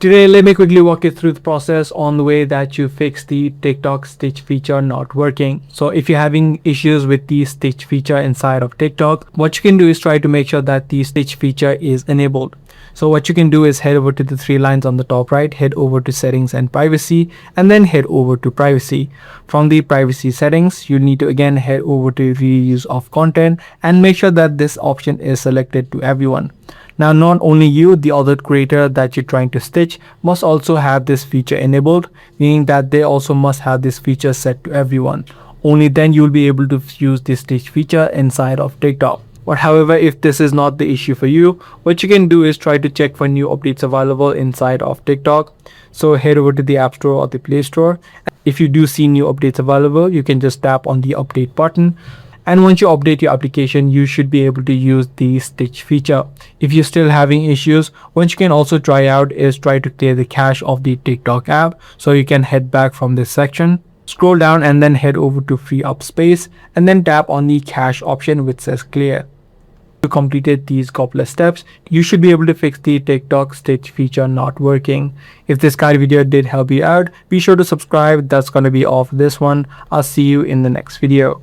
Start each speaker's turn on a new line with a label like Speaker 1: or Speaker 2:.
Speaker 1: Today, let me quickly walk you through the process on the way that you fix the TikTok stitch feature not working. So if you're having issues with the stitch feature inside of TikTok, what you can do is try to make sure that the stitch feature is enabled. So what you can do is head over to the three lines on the top right, head over to settings and privacy, and then head over to privacy. From the privacy settings, you need to again head over to reuse of content and make sure that this option is selected to everyone. Now, not only you, the other creator that you're trying to stitch must also have this feature enabled, meaning that they also must have this feature set to everyone. Only then you'll be able to use this stitch feature inside of TikTok. But however, if this is not the issue for you, what you can do is try to check for new updates available inside of TikTok. So head over to the App Store or the Play Store. If you do see new updates available, you can just tap on the update button. And once you update your application, you should be able to use the stitch feature. If you're still having issues, what you can also try out is try to clear the cache of the TikTok app. So you can head back from this section, scroll down and then head over to free up space and then tap on the cache option which says clear. You completed these couple of steps, you should be able to fix the TikTok stitch feature not working. If this kind of video did help you out, be sure to subscribe. That's going to be all for this one. I'll see you in the next video.